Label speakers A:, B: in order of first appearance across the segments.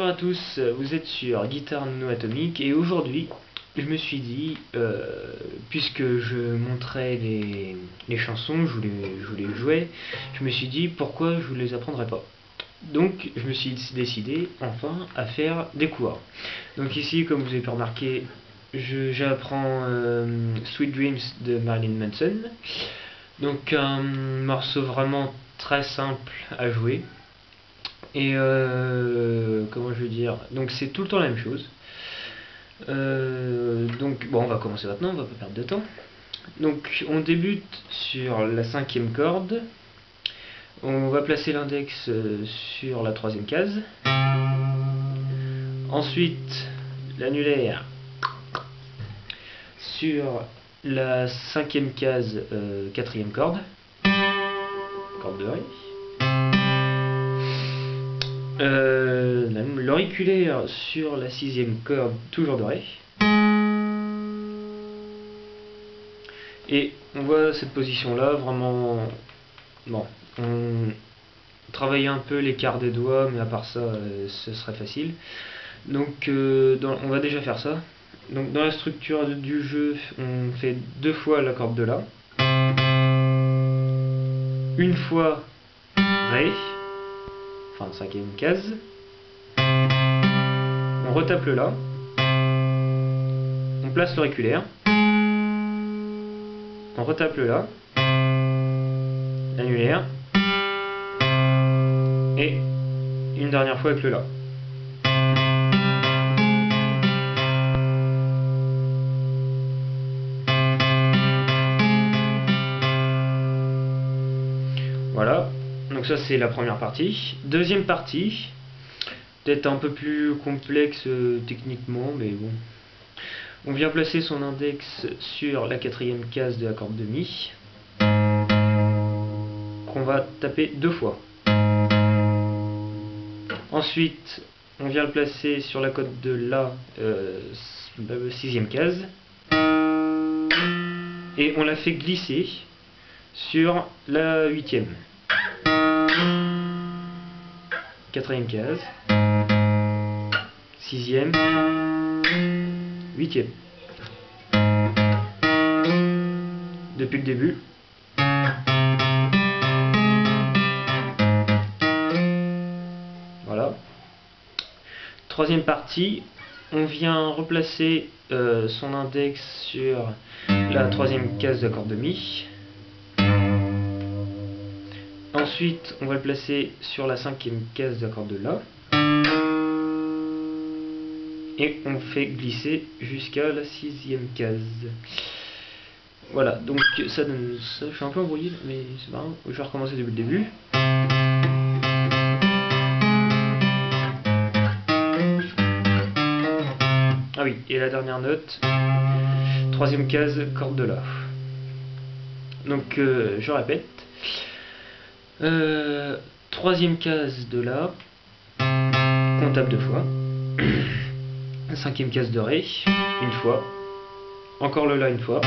A: à tous, vous êtes sur Guitare Nano Atomique et aujourd'hui je me suis dit, puisque je montrais les chansons, je voulais jouer, je me suis dit pourquoi je ne les apprendrais pas. Donc je me suis décidé enfin à faire des cours. Donc ici, comme vous avez pu remarquer, j'apprends Sweet Dreams de Marilyn Manson. Donc un morceau vraiment très simple à jouer. Et comment je veux dire, donc c'est tout le temps la même chose. Donc bon, on va commencer maintenant, on va pas perdre de temps. Donc on débute sur la 5e corde. On va placer l'index sur la 3e case. Ensuite l'annulaire sur la 5e case, 4e corde. Corde de Ré. L'auriculaire sur la 6e corde, toujours de Ré. Et on voit cette position là, vraiment bon, on travaille un peu l'écart des doigts, mais à part ça, ce serait facile. Donc on va déjà faire ça. Donc dans la structure du jeu, on fait 2 fois la corde de La, une fois Ré, enfin 5e case, on retape le La, on place l'auriculaire, on retape le La, l'annulaire, et une dernière fois avec le La. Voilà, donc ça c'est la première partie. Deuxième partie, peut-être un peu plus complexe techniquement, mais bon. On vient placer son index sur la 4e case de la corde de Mi, qu'on va taper 2 fois. Ensuite, on vient le placer sur la corde de La, 6e case, et on la fait glisser sur la 8e. 4e case, 6e, 8e. Depuis le début. Voilà. 3e partie, on vient replacer son index sur la 3e case de la corde de Mi. Ensuite, on va le placer sur la 5e case de la corde de La. Et on fait glisser jusqu'à la 6e case. Voilà, donc ça donne ça. Je suis un peu embrouillé, mais c'est pas grave. Je vais recommencer depuis le début. Ah oui, et la dernière note, 3e case, corde de La. Donc je répète. 3e case de La, on tape 2 fois. 5e case de Ré, une fois. Encore le La une fois.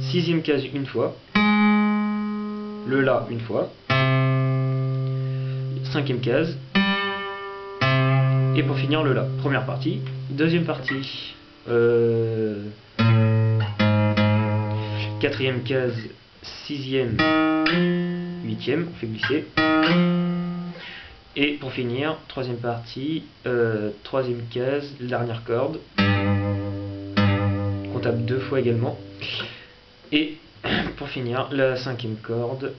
A: 6e case une fois. Le La une fois. 5e case. Et pour finir le La. Première partie. Deuxième partie. 4e case, 6e, 8e, on fait glisser. Et pour finir, 3e partie, 3e case, dernière corde, qu'on tape 2 fois également. Et pour finir, la 5e corde.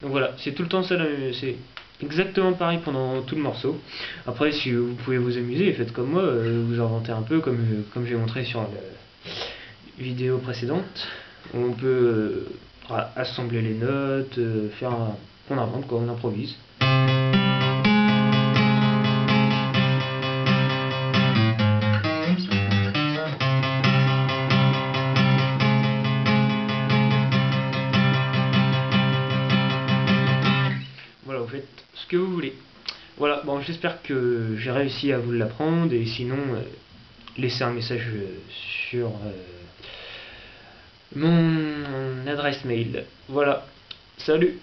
A: Donc voilà, c'est tout le temps ça, c'est exactement pareil pendant tout le morceau. Après, si vous pouvez vous amuser, faites comme moi, vous inventez un peu comme j'ai montré sur la vidéo précédente. On peut assembler les notes, on invente quoi, on improvise. Voilà, vous faites ce que vous voulez. Voilà, bon, j'espère que j'ai réussi à vous l'apprendre, et sinon, laissez un message sur mon adresse mail. Voilà, salut!